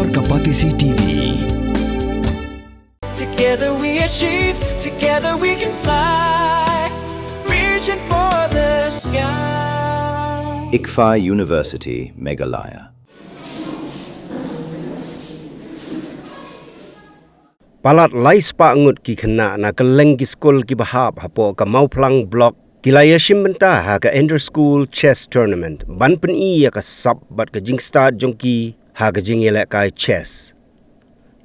Kapatisi TV. Together we achieve, together we can fly, reaching for the sky. Khynnah University, Meghalaya. Palat lais pa Ngut ki Khynnah na keleng ki skol ki bahap hapo ka mauplang blok kilaya shimbenta ha ka ender school chess tournament ban pen I ya ka sap bat ka jing start jongki ha ka jing yelek kai chess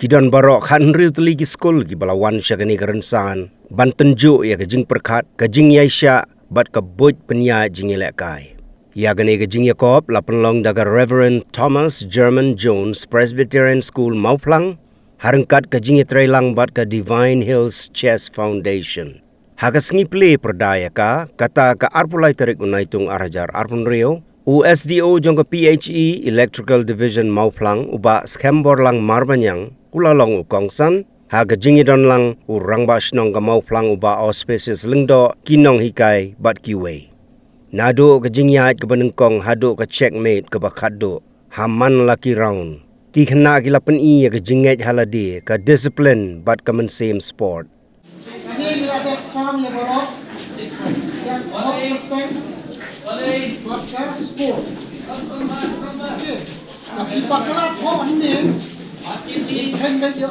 kidon barok khan riu tli ki skol ki balawan syagani karensan ban tenju ya ka jing perkhat ka jing yaisha bat ka boj penya jing yelek kai ya gane ka jing yakop la penlong daga Reverend Thomas German Jones Presbyterian School mauplang harengkat ka jing trailang bat ka Divine Hills Chess Foundation hagas ngiple perdaya ka kata ka arpulai tarik unaitung arajar arpun rio USDO jong ka PHE Electrical Division mauplang uba skembor lang marbanyang ulalong ukongsan haga jingidon lang urang ba snong ka mauplang uba auspicious lengdo kinong hikai bat kiwe nado ka jingyat ka banengkong hado ka checkmate ka bakado haman laki round ki Khynnah kilapan I ka jinget haladi ka discipline bat ka men same sport Ini ada sam ya borok. Yang konten podcast sport. Tapi bakal thok ni. Hen me yo.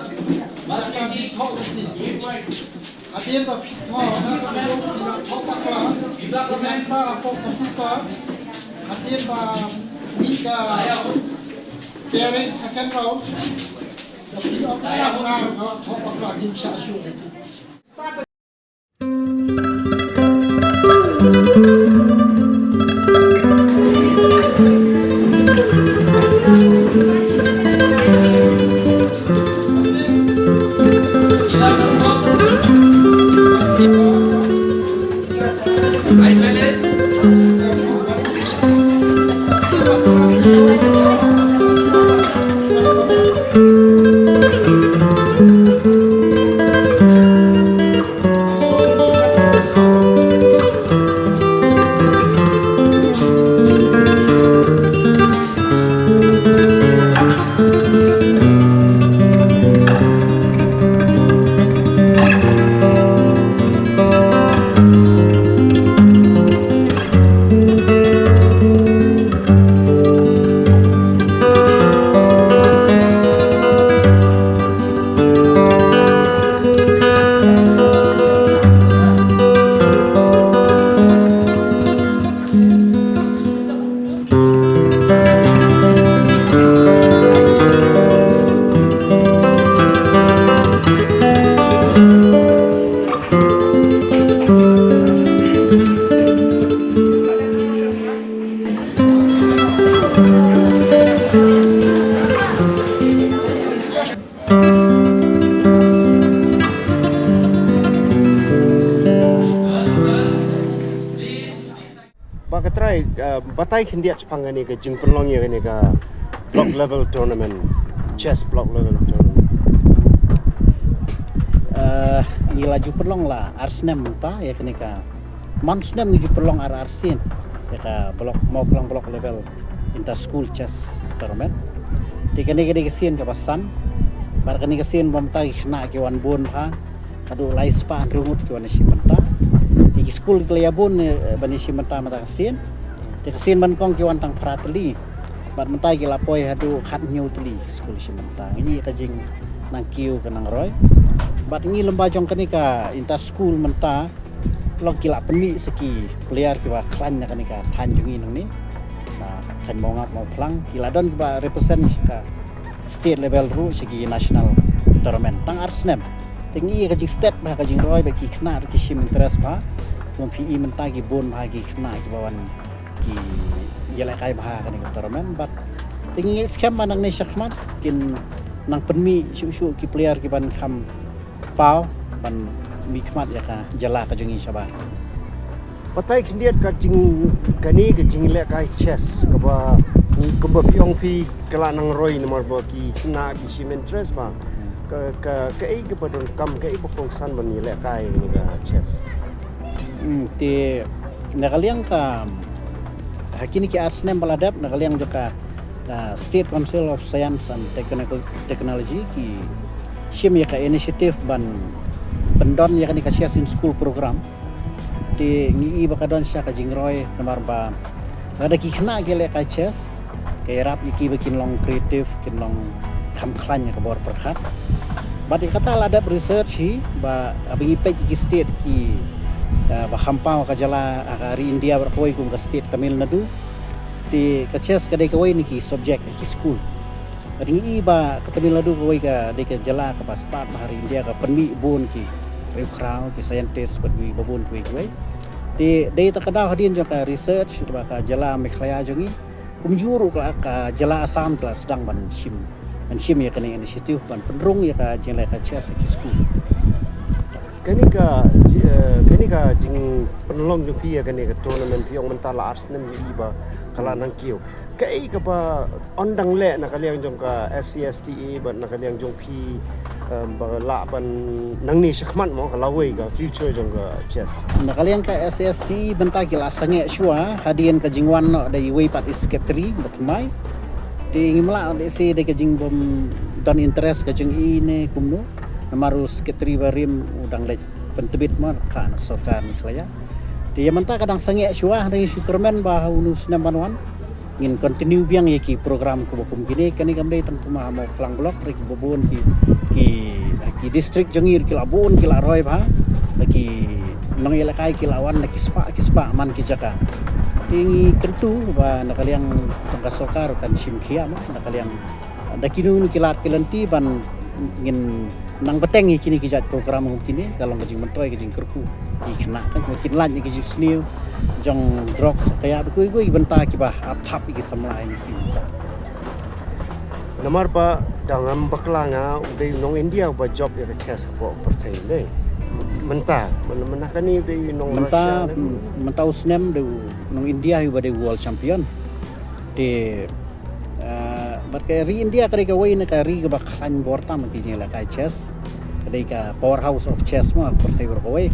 Bakal thok ni. Adien ba thok thok bakal. Komenta apa komputer. Adien ba mika pairing second round. Tapi apa yang thok bakal himsa syu. Batai hendiat sepangani ke jing penlong ya ni ka block level tournament chess block level tournament Ni laju perlong lah arsnem ta ya kene ka mansnem ni perlong arsin ya ka blok mau perlong block level inter school chess tournament di kene kesin ka pasan bar kene kesin bom ta Khynnah ki wan bun ha adu lais pa rungut ki wan simenta di school keliyabun bani simenta mata kesin Tekesin man kong kiwan tang prateli, bat mentai gila poi hadu khat nyu teli school simenta. Ini kajing nang kiu ke nang roy. Bat ini lomba jong kenika inter school menta, log gila peni seki player kiba klan nya kenika tanjungi nang ni. Nah, kan mau ngap mau plang gila don kiba represent seka state level ru seki national tournament tang arsnem. Tingi kajing state bah kajing roy bagi Khynnah ki sim interest ba. Mom PE menta ki bon bagi Khynnah ki bawan ki yelek kai bah kan tournament bat tingi scam manang ni syakmat kin nang penmi su ki player ki ban kham pau ban mi khmat ya ka jala ka jungi sabar batai hendiat ka jing kani ke jing lek kai chess ka ba ni kumba piong pi kala nang roi nomor ba ki Khynnah ki sim interest ba ka ai ke padon kam ka ai bokong san ban ni lek kai ni ka chess ti nakaliang ka hakini ki arsnem baladap nakaliang joka State Council of Science and Technology ki sim ya ka inisiatif ban pendon ya kan dikasih in school program di ngi bakadon sya ka jingroy nomor ba ada ki kena gele ka chess ke rap ki bikin long kreatif kin long kham khlan ya ka bor perkhat ba di kata ada research hi ba abingi pej ki state ki ba khampau ka jala ari India berkoi kum ka state Tamil Nadu di ka chess ka dei ka wai ni ki subject ki school ringi ba ka Tamil Nadu ka wai ka dei ka jala ka ba start hari India ka penmi bun ki riu krau ki scientist penmi babun ki wai di dei ta kada hadin jo ka research ba ka jala mekhlaya jongi kumjuru ka jala Assam ka sedang ban sim ya kena inisiatif ban penrung ya ka jala ka chess ki school Kani ka jing penolong jong pia kani ka tournament piong mentala Arsenal ni iba kala nang kiu. Kai ka ba ondang le na kaliang jong ka SCSTA ba na kaliang jong pi ba la ban nang ni shakman mo ka lawai ka future jong ka chess. Na kaliang ka SCST benta kila sange shua hadian ka jingwan no dai wei pat secretary batmai. Ti ngimla de si de ka jing bom don interest ka jing ini kumno. Namaru sekretari barim udang lej pentebit mar ka anak sorkan klaya dia menta kadang sange syuah dari Superman bah unus nambanwan ngin continue biang ki program ko bokum gini kani gamdai tang tuma mau pelang blok rek bobon ki district jengir ki labon ki la roy ba ki nang ilakai ki lawan ki spa man ki jaka tingi kentu ba nakaliang tangka sokar kan sim khia ma nakaliang dakinu ki lat ki lenti ban ngin nang beteng kini kijat program kini kalau kejing mentoy kejing kerku ikna kan mungkin lan kejing sniu jong drop kaya kui benta ki bah athap ki samlai si ta Namar pa dangam baklanga udai nong India ba job ya ka chess ko pertai le menta menakani udai nong menta usnem de nong India yu bade world champion de Barkari India kari ka wai na kari ka baklan bortam ki la kai chess kari ka powerhouse of chess mo pertai berkawai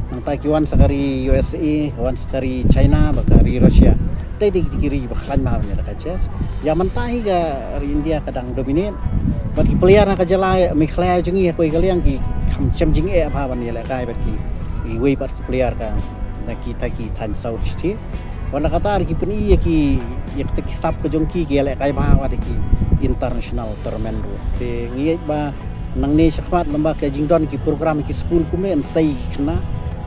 nang takiwan sakari USA kawan sakari China bakari Russia dai dikiri baklan ma la kai chess ya mantai ka India kadang dominate bagi player na ka jala mikhlaya jungi ko kaliang ki kham chamjing e apa ban la kai barki wai bat player ka na kita ki tan south city wala kata ki peni ki yak te stop ko jongki ki le kai ba wa ki international tournament ro te ngi ba nang ne sakmat lamba ke jingdon ki program ki school ku men sai khna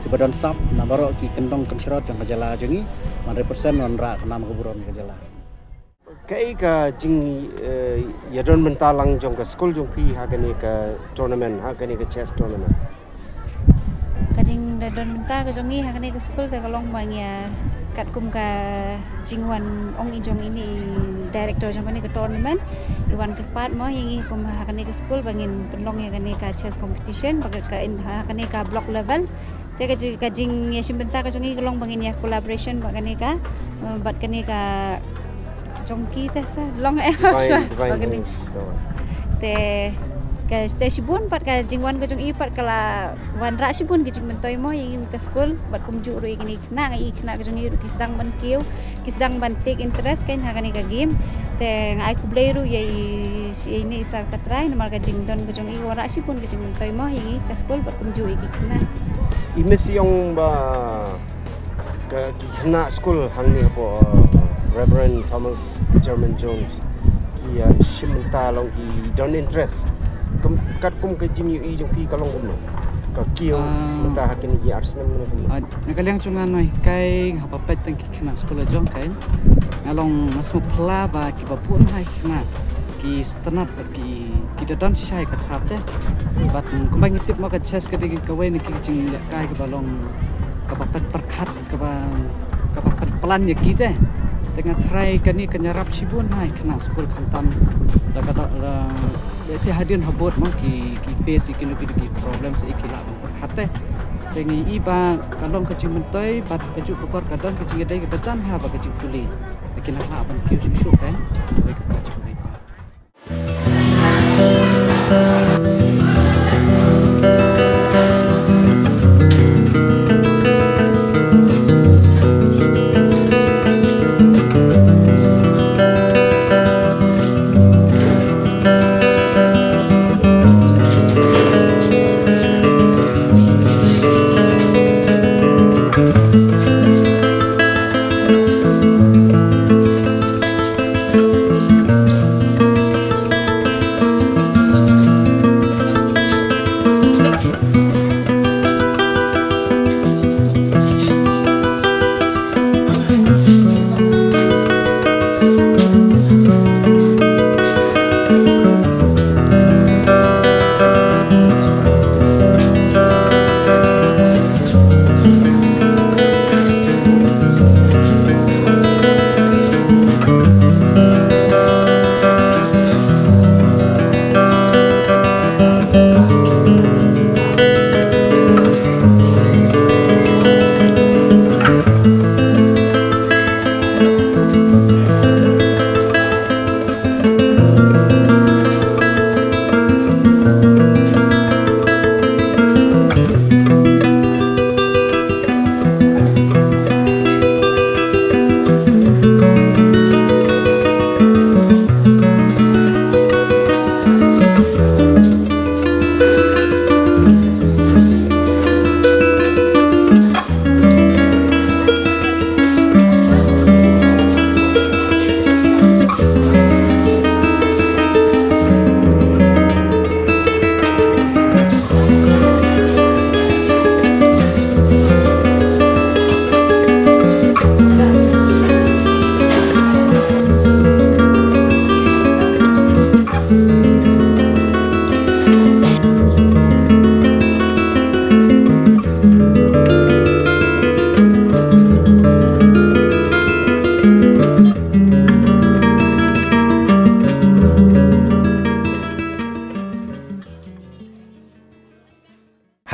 ki badon sap na baro ki kendong kenserot jang kajala jongi 100% non ra khna ma buron ki kajala kai ka jing yadon mentalang jong ka school jong pi ha kani ka tournament ha kani ka chess tournament kajing don menta ka jongi ha kani ka school te kalong bangya kat kum ka jingwan ong ijong ini director jang kani ka tournament iwan kepat mo yang kum ha kani ka school bangin penlong ya kani ka chess competition bag ka in ha kani ka block level te ka jing ya simbenta ka jongi kalong bangin ya collaboration bag kani ka bat kani ka jongki ta sa long bag te ka sibun pat ka jingwan ka jong ipat kala wan ra sibun ki jing mentoy mo yang ka school bat kum ju ro ikini kna ka jong i ki sedang ban kiu ki sedang ban take interest kan ha kani ka game te ngai ku blai ru ye ini isar ka try nomor ka jing don ka jong i wan ra sibun ki jing mentoy mo yang ka school bat kum ju iki kna imesi yang ba ka ki kena school hangni po Reverend Thomas German Jones ki shimta long ki don interest kat kum ka jing yu jong pi kalong kum no ka kiu mata hakin ki Arsenal no kum nakaliang chungan noi kai hapa pet tang ki khna school jong kai ngalong masmu pla ba ki ba pun hai khna ki stanat ki don shai ka sapte bat kumbang tip ma ka chess ka digi ka wai ni ki jing kai ka balong ka ba pet perkhat ka ba pet plan ya kita dengan try kani kanyarap sibun hai khna school khantam la kata si hadian habot mo ki face ki problem se ki la khate tengi iba kalong ka chimuntai bat ka ju ko ka don ka jingedai ka jam ha ba ka ju puli ki la la ban ki su kan ba ka pa chu ba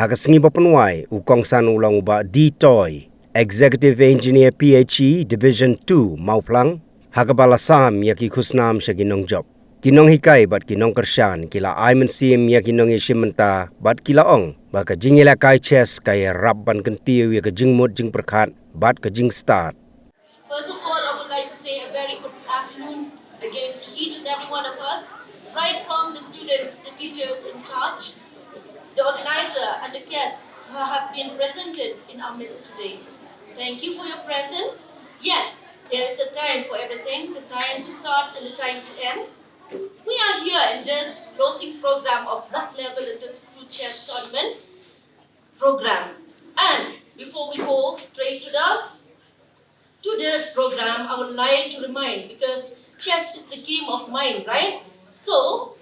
Hagasngi bapanwai ukongsan ulang uba D Toy Executive Engineer PhE Division 2 Mauplang Hagabala Sam yaki khusnam shaginong job Kinong hikai bat kinong kershan kila aimen sim ya kinong ishimenta bat kila ong baka jingila kai chess kaya rabban kentiu ya ke jingmut jing perkhat bat ke jing start. First of all, I would like to say a very good afternoon again to each and every one of us, right from the students, the teachers in charge, the organizer and the guests who have been presented in our midst today. Thank you for your presence. Yet, there is a time for everything, the time to start and the time to end. We are here in this closing program of block level inter-school chess tournament program. And before we go straight to this program, I would like to remind, because chess is the game of mind, right? So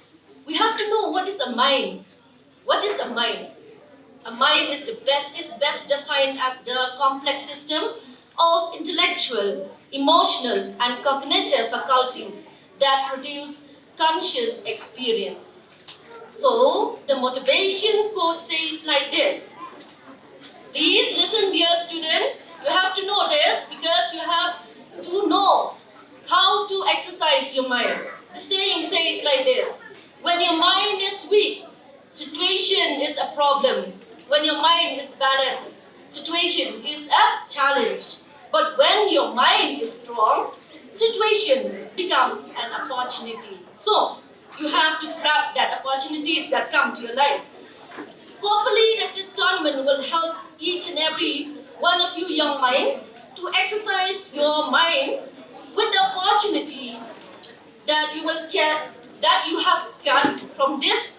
we have to know what is a mind. What is a mind? A mind is best defined as the complex system of intellectual, emotional, and cognitive faculties that produce conscious experience. So the motivation quote says like this. Please listen, dear student. You have to know this because you have to know how to exercise your mind. The saying says like this. When your mind is weak, situation is a problem. When your mind is balanced, situation is a challenge. But when your mind is strong, situation becomes an opportunity. So, you have to grab that opportunities that come to your life. Hopefully that this tournament will help each and every one of you young minds to exercise your mind with the opportunity that you will get, that you have got from this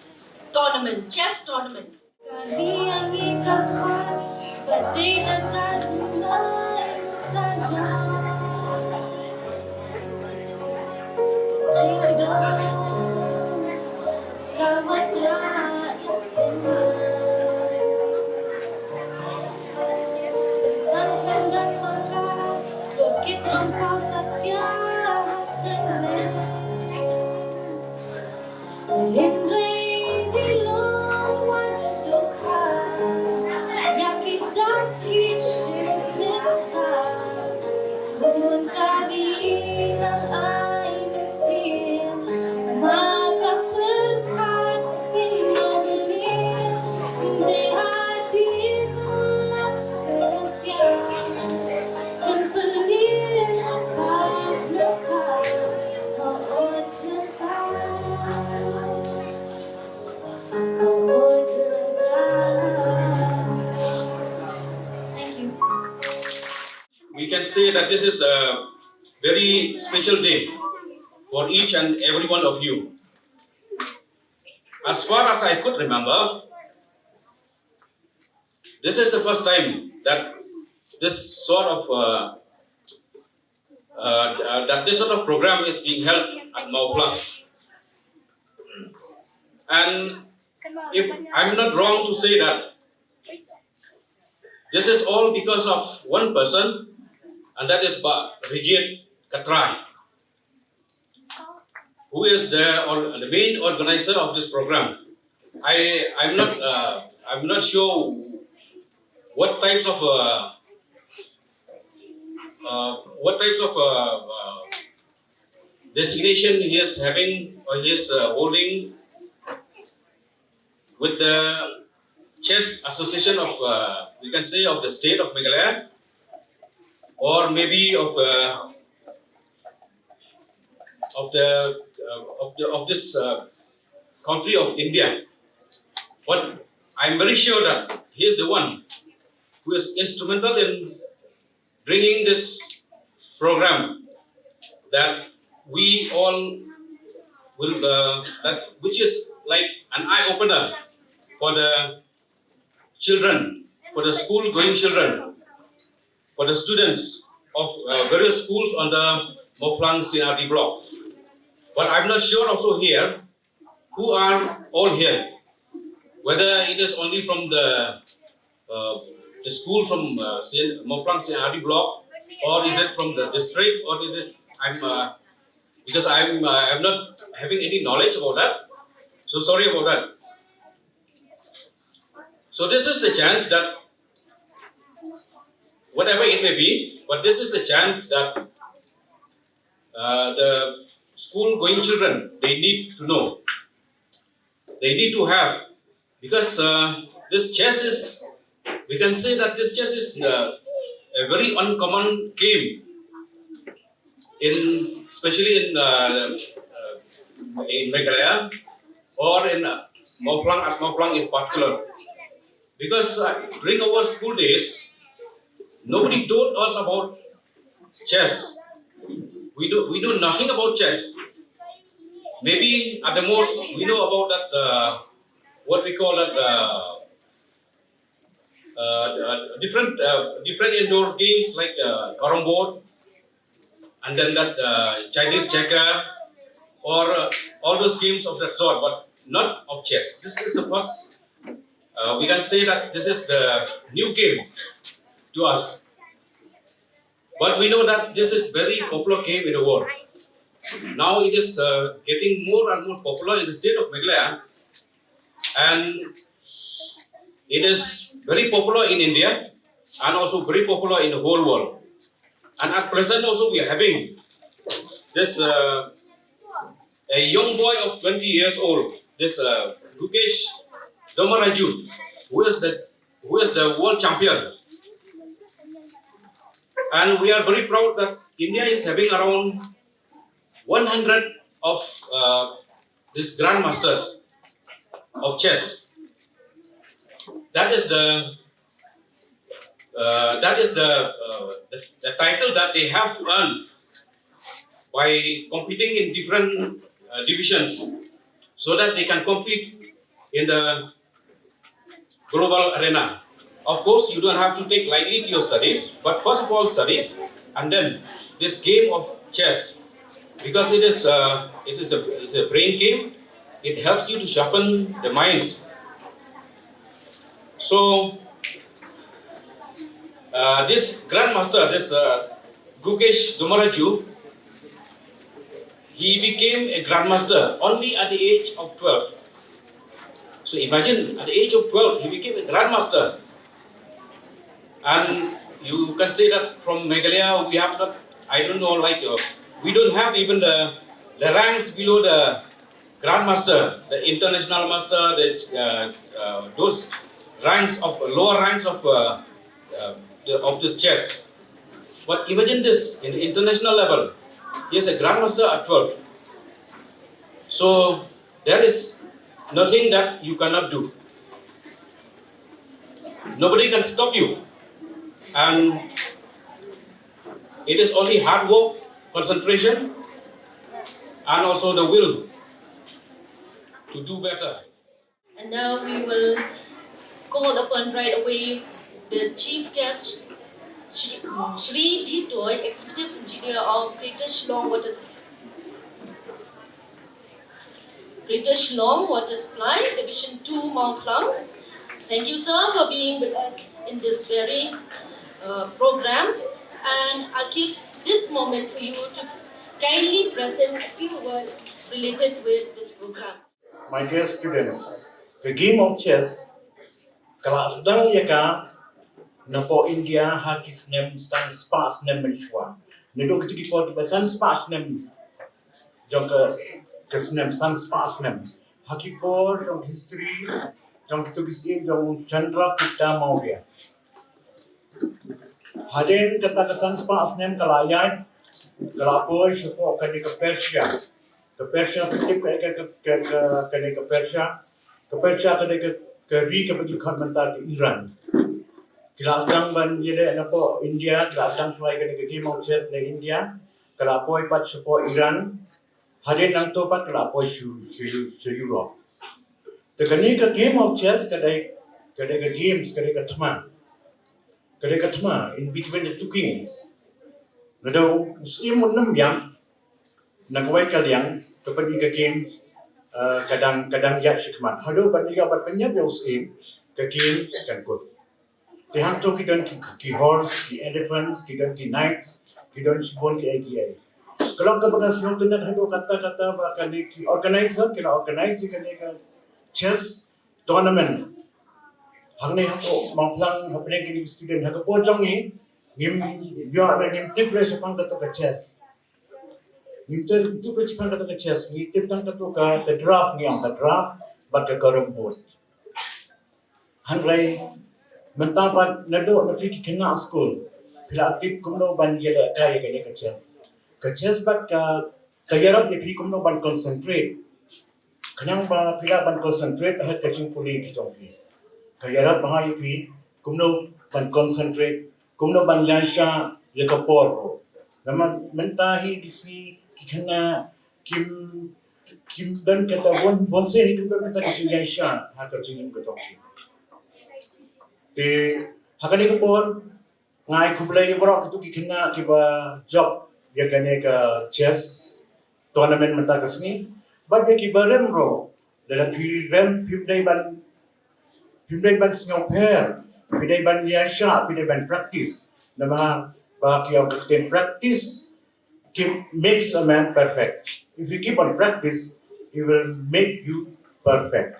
tournament, chess tournament. We can say that this is a very special day for each and every one of you. As far as I could remember, this is the first time that this sort of program is being held at Mauplang. And if I'm not wrong to say that, this is all because of one person, and that is Rigid Katrai, who is the main organizer of this program. I'm not sure what types of designation he is having or he is holding with the Chess Association of we can say of the state of Meghalaya, or maybe of this country of India. But I'm very sure that he is the one who is instrumental in bringing this program that we all will which is like an eye opener for the children, for the school going children, for the students of various schools on the Mauplang CRD block. But I'm not sure also here who are all here, whether it is only from the school from Mauplang CRD block, or is it from the district, or is it because I'm not having any knowledge about that, so sorry about that. So this is the chance that, whatever it may be, but this is the chance that the school-going children, they need to know, they need to have, because this chess is, we can say that this chess is a very uncommon game, especially in Meghalaya or in Moplang in particular. Because during our school days, nobody told us about chess. We do nothing about chess. Maybe at the most we know about that what we call that different indoor games like carom board, and then that Chinese checker, or all those games of that sort, but not of chess. This is the first. We can say that this is the new game to us. But we know that this is very popular game in the world. Now it is getting more and more popular in the state of Meghalaya, and it is very popular in India and also very popular in the whole world. And at present also we are having this a young boy of 20 years old, this Gukesh Domaraju, who is the world champion. And we are very proud that India is having around 100 of these grandmasters of chess. That is the title that they have to earn by competing in different divisions, so that they can compete in the global arena. Of course, you don't have to take lightly to your studies, but first of all studies, and then this game of chess, because it is a brain game. It helps you to sharpen the minds. So this grandmaster, this Gukesh Domaraju, he became a grandmaster only at the age of 12. So imagine, at the age of 12, he became a grandmaster. And you can say that from Meghalaya, we have not, I don't know, like, we don't have even the ranks below the grandmaster, the international master, those ranks of, lower ranks of this chess. But imagine this, in the international level, he is a grandmaster at 12. So there is nothing that you cannot do. Nobody can stop you. And it is only hard work, concentration, and also the will to do better. And now we will call upon right away the chief guest, Shri D. Toy, Executive Engineer of Greater Shillong Water Supply, Division 2, Mount Klang. Thank you, sir, for being with us in this very program. And I'll give this moment for you to kindly present a few words related with this program. My dear students, the game of chess, kalau sedang yaka, napo India hakis nem stan spas nem menchua. Nedok tiki po di basan spas nem, jong ke nem stan spas nem. Hakipo jong history, jong kitukis jong Chandra Gupta Maurya. Haden kata kesan spas nem kalayan, kalapoy sepo kani ke Persia. Ke Persia pitip kani ke Persia kani ke ri ke bagi mentar ke Iran. Kelas dang ban yede napo India, kelas dang suai kani ke game of chess ne India, kalapoy pat sepo Iran. Haden nang to pat kalapoy su Europe. The kani ke game of chess kadai ke games kadai ke thama in between the two kings. Nado usimun nam yang nagway kalyang kapag ka games kadang yak shikman. Hado bandiga bat penyap ya usim ka games kan good. Tihang to kidon ki horse, ki elephants, kidon ki knights, kidon sibon ki AGA. Kalau ka bagas no tunat hado kata ba kani ki organizer kila organize kani ka chess tournament. hang ni hako maplang hapne kini student hako po jong ni ngim yo na ngim tip le sapang ka to ka chess ngim tip le sapang ka to ka chess ngim tip tang ka to ka draft ni ang ka draft bat ka rumput hang rai mentapat nado na fi Khynnah school pila tip kumno ban yela kaya ka chess bat ka yarap fi kumno ban concentrate kanang ba pila ban concentrate ha ka jing puli ki jong pi kayarap bahai pi kumno ban concentrate kumno ban lansha ya kapor naman mentahi disi Khynnah kim dan kata bon se ni kumno kata ki lansha ha ka jing ko tong te hakani kapor ngai kublai borok tu ki Khynnah ki ba job ya kane ka chess tournament menta kasni ba ki barem ro dalam rem pimdai ban singaw pair, pidai ban yasha, pidai ban practice. Nama baki of the practice makes a man perfect. If you keep on practice, he will make you perfect.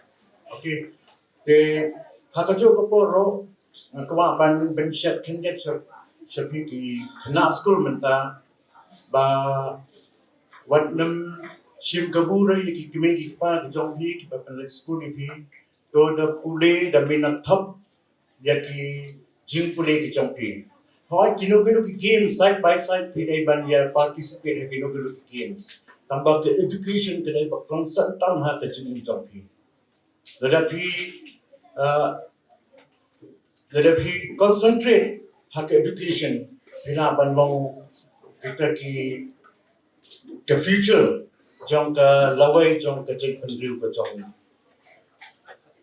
Okay. The hakajo kaporo kawa ban shat kinget sapi ki Khynnah school menta ba wat nam sim kabura ki kimegi pa jong hi ki pa school ni to the pule the minat thap yaki jing pule ki champi how kino ki games side by side pidai ban ya participate kino ki games tamba ke education ke ba concern tam ha ka jing champi ladapi concentrate ha ka education pina ban long kita ki the future jong ka lawai jong ka jing pendriu ka jong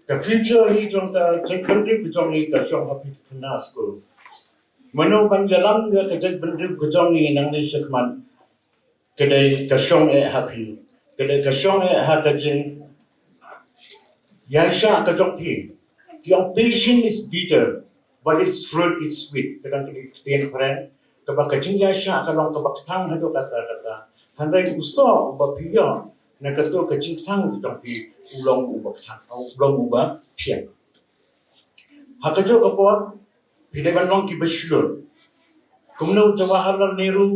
the future hi jong ka jing pendriu ka jong ni ka jong happy Khynnah school mano ban jalan ga ka jing pendriu ka jong ni nang ni sekman kedai ka jong happy kedai ka jong ha ka jing yaisha ka jong pi your patience is bitter but its fruit is sweet kadang kini ten friend kabak ka jing yaisha ka long kabak thang hado kata handai gusto ba piyo na kato ka jing thang ka pi ulong ubak thang ulong ubak tiang hakajo ka po pidai ban long ki bashulur kumno Jawaharlal Nehru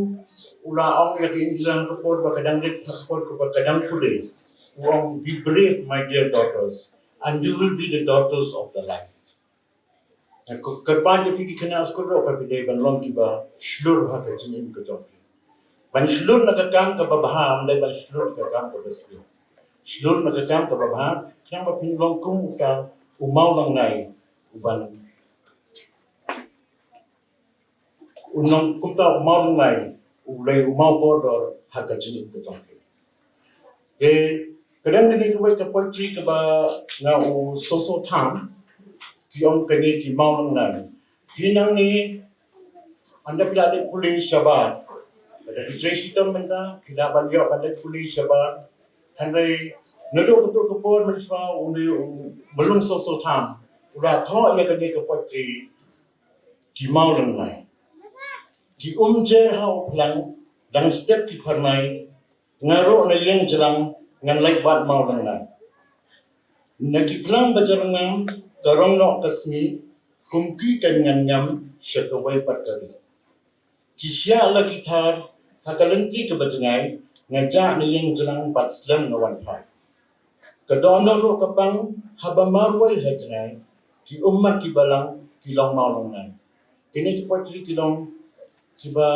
ula ong yakin ilang ka po ba kadang dit po ba kadang pule wong be brave my dear daughters and you will be the daughters of the light kerpan di Khynnah school ro ka pidai ban long ki ba shlur ha ka jing ka jong ban shlur nakakam ka babaham dai ban shlur nakakam ka basli shlur nakakam ka babaham kyang ba pinglong kung ka umaw lang nai uban unong kumta umaw lang nai ulay umaw bodor haka jini ka jong kadang dini ka ka poetry ka ba na u soso tham ki ong kani ki maw lang nai hinang ni anda pila de puli shabat ada Tracy Tom benda kita banyak pada polis sabar handai nado betul kepon meniswa undi belum sosok tham udah tho ya kene ke potri ki mau lang nai ki jer hau plang dang step ki pharmai ngaro na yang jelang ngan like bat mau lang nai nagi plang bajarangam garong no kasmi kumki kan ngan ngam syatawai patari kisya lagi thar hakalenti ke bajengai ngajak ni yang jelang pat slam no one five kedono ro kapang habamarwai hajengai ki ummat ki balang ki long maulong nai kini ki potri ki long ki ba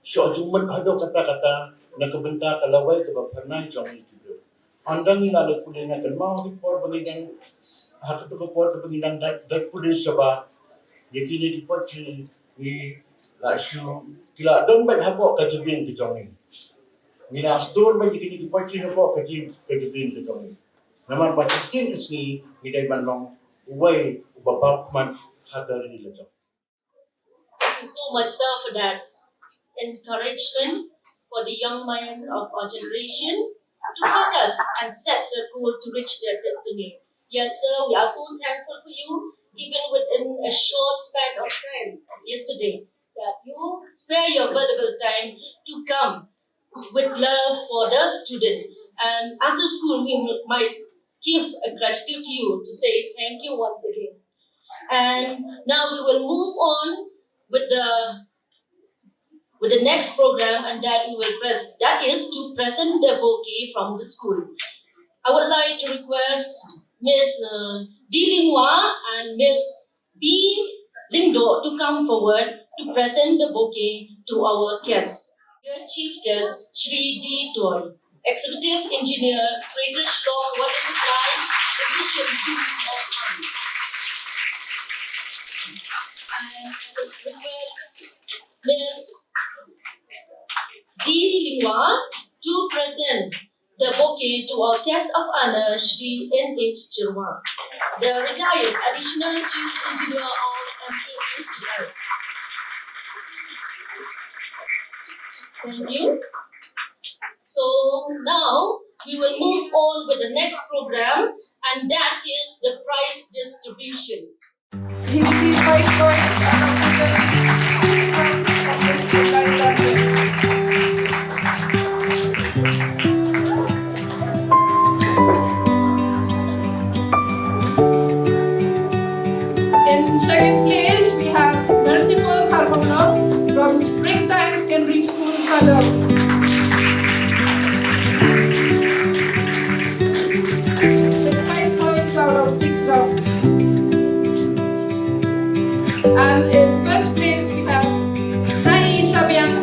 syo jumat hado kata-kata na kebenta kalawai ke bapernai jong ni ki andang ni lalu kudenga kan mau ki por bagidan hak tu ko por bagidan dat kude saba yakini ki potri ni la shu kila dong bai habo ka Jabieng ki jong ni mina store bai kini ki potri habo ka Jabieng ki jong ni naman patiskin isni midai banlong uwai ubabak man hadari la jong. Thank you so much, sir, for that encouragement for the young minds of our generation to focus and set their goal to reach their destiny. Yes, sir, we are so thankful for you, even within a short span of time yesterday, that you spare your valuable time to come with love for the student. And as a school, we might give a gratitude to you to say thank you once again. And now we will move on with the next program, and that is to present the bouquet from the school. I would like to request Miss D. Linghua and Miss B. Lingdo to come forward to present the bouquet to our guests. Dear Chief Guest, Shri D. Toy, Executive Engineer, Greater Shillong Water Supply Division 2 of Army. And I would request Miss D. Linghua to present the bouquet to our guest of honor, Shri N.H. Jirwa, the retired Additional Chief Engineer of MAACL. Thank you. So now we will move on with the next program, and that is the prize distribution. He received 5 points out of this subject. In second place, we have Merciful Karbono from Springtime Secondary School, Salem. With 5 points out of 6 rounds. And in first place, we have Jabieng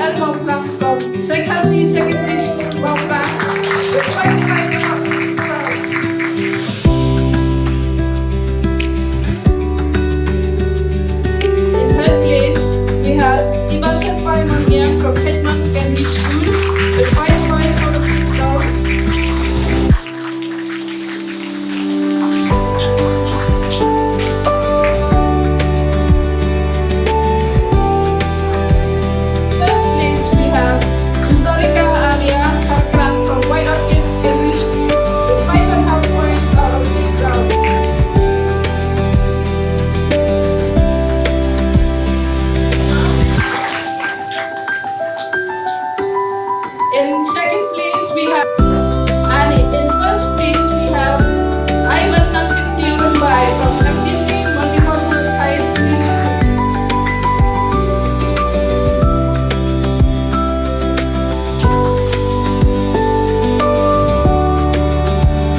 from Senghasi Secondary School, Bangla, with 5 points out of 6 rounds. In third place, we have Ibasan Paimangyan from Khynnah Secondary School, with 5 points out of 6 rounds. In second place, we have, and in first place, we have Ivan Namkit Mumbai from MDC Multipurpose High Secondary School.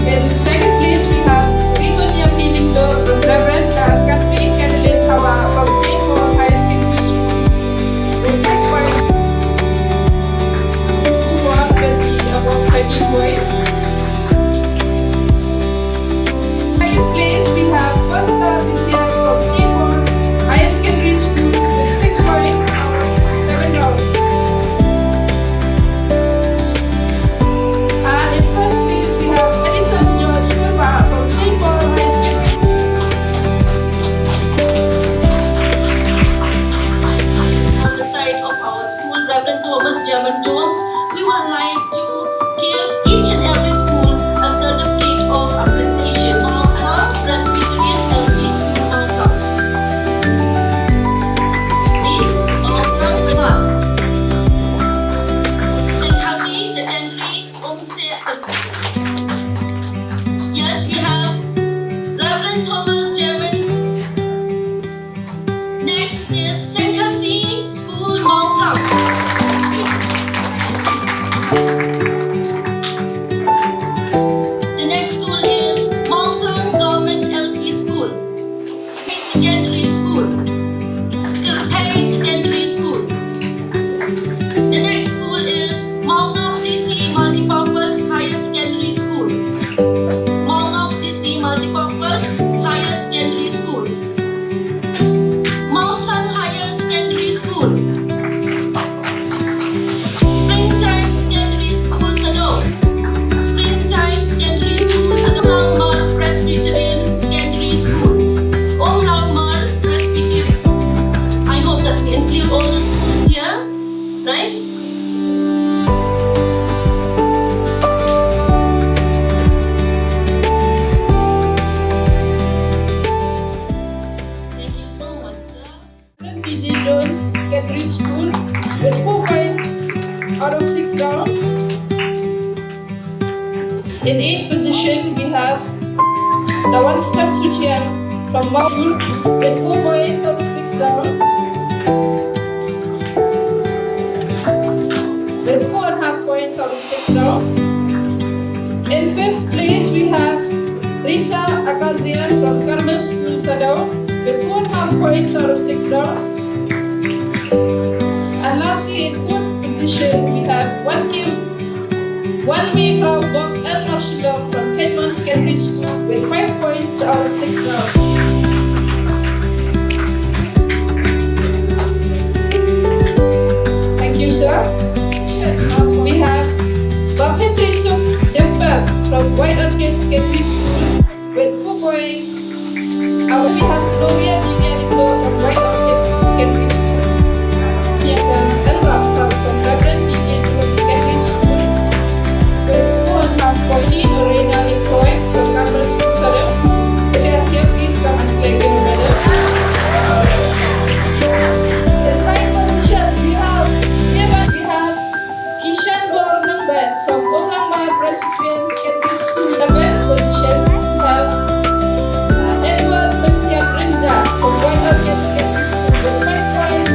In second place, we have Rivan Yampi Lindo from Reverend Kathleen Caroline Hawa from St. Paul High Secondary School with 6 points. Boys. Second place, we have first star this year from St. Paul High Secondary School with 6 points out of 7 rounds. And in first place, we have Edison George Kurba from St. Paul High Secondary School. On the side of our school, Reverend Thomas German Jones, we would like to give each and every school a certificate of appreciation. Mount Presbyterian LP School, Mount is Mount Senghasi Secondary, Yes, we have Reverend Thomas German. Next is Senghasi School, Mount The next school is Mount Plum Government LP School, Secondary School, Kirpai Secondary School. The next school is Mount DC Multipurpose Higher Secondary School, Mount DC Multipurpose Higher Secondary School, Mount Plum Higher Secondary School, Springtime Secondary School, Sadong. Springtime Secondary School, Sadong Presbyterian Secondary School, Om Langmar Presbyterian. I hope that we include all the schools here, right? Thank you so much, sir. P.J. Jones Secondary School with 4 points out of 6 rounds. In 8th position, we have Dawan Stem Suchian from Mount with 4 points out of 6 rounds. With 4.5 points out of 6 rounds. In 5th place, we have Risa Akazia from Carmel School, Sadao, with 4.5 points out of 6 rounds. And lastly, in 4th position, we have Wan Mei Kao Bok El Marshallong from Khynnah Secondary School with 5 points out of 6 rounds. Thank you, sir. We have Bob Henry Suk Dempa from White Orchid Secondary School with 4 points. We have Gloria Jabieng from White Orchid Secondary School. We have Elra from Reverend BJ Secondary School with 4.5 points. Lorena Lincoy from Carmel School, Sadao. If you are here, please come and collect your medal. In 5th position, we have Kishan Bornambat from Olangma Presbyterian Secondary School. 7th position, we have Edward Bentia Brenja from White Orchid Secondary School with 5 points.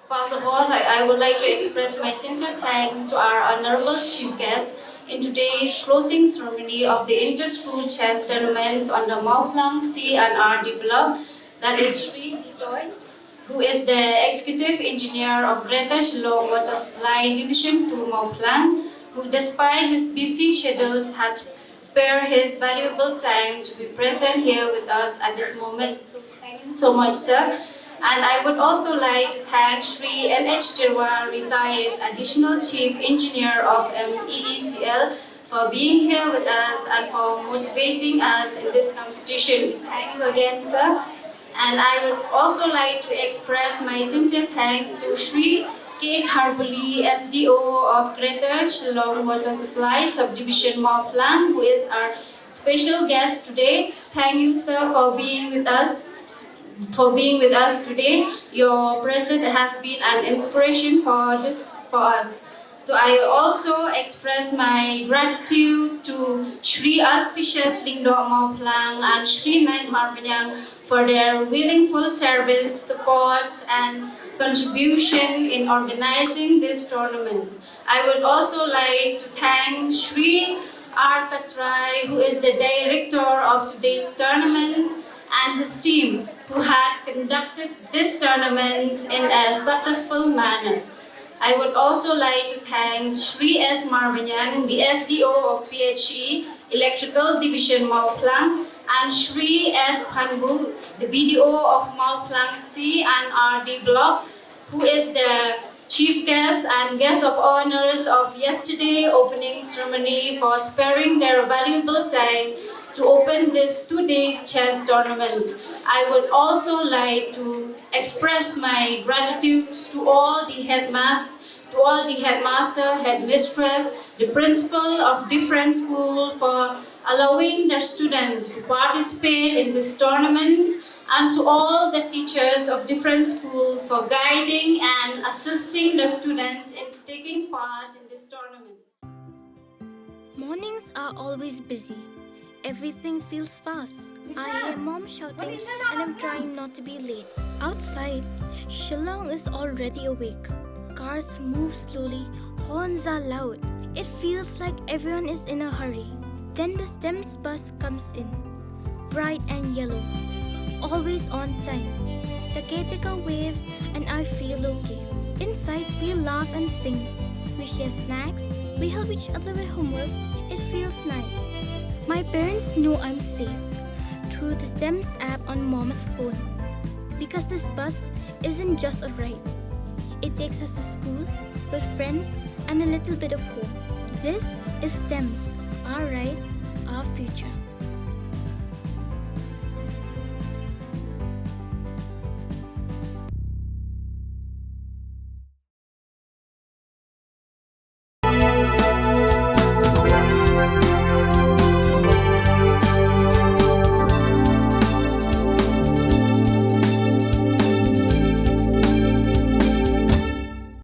First of all, I would like to express my sincere thanks to our honorable chief guest in today's closing ceremony of the inter-school chess tournaments on the Mauplang C and R developed, that is Sri Sitoy, who is the executive engineer of Greater Shillong Water Supply Division 2 Mauplang, who despite his busy schedules has spared his valuable time to be present here with us at this moment. So thank you so much, sir. And I would also like to thank Sri N.H. Tirwa, retired Additional Chief Engineer of MEECL, for being here with us and for motivating us in this competition. Thank you again, sir. And I would also like to express my sincere thanks to Sri K. Kharbuli, SDO of Greater Shillong Water Supply Subdivision Mauplang, who is our special guest today. Thank you, sir, for being with us. Today. Your presence has been an inspiration for us. So I also express my gratitude to Sri Auspicious Lingdok Mauplang and Sri Knight Marpanyang for their willful service, support, and contribution in organizing this tournament. I would also like to thank Sri R. Katrai, who is the director of today's tournament, and his team, who had conducted this tournament in a successful manner. I would also like to thank Sri S. Marvanyang, the SDO of PHE Electrical Division Mauplang, and Sri S. Panbu, the BDO of Mauplang C and RD Block, who is the chief guest and guest of honors of yesterday opening ceremony for sparing their valuable time to open this 2 days chess tournament. I would also like to express my gratitude to all the headmaster, headmistress, the principal of different schools for allowing their students to participate in this tournament, and to all the teachers of different schools for guiding and assisting the students in taking part in this tournament. Mornings are always busy. Everything feels fast. I hear mom shouting and I'm trying not to be late. Outside, Shillong is already awake. Cars move slowly, horns are loud. It feels like everyone is in a hurry. Then the STEMS bus comes in, bright and yellow, always on time. The caretaker waves and I feel okay. Inside, we laugh and sing. We share snacks, we help each other with homework. It feels nice. My parents know I'm safe through the STEMS app on mom's phone. Because this bus isn't just a ride. It takes us to school with friends and a little bit of hope. This is STEMS, our ride, our future.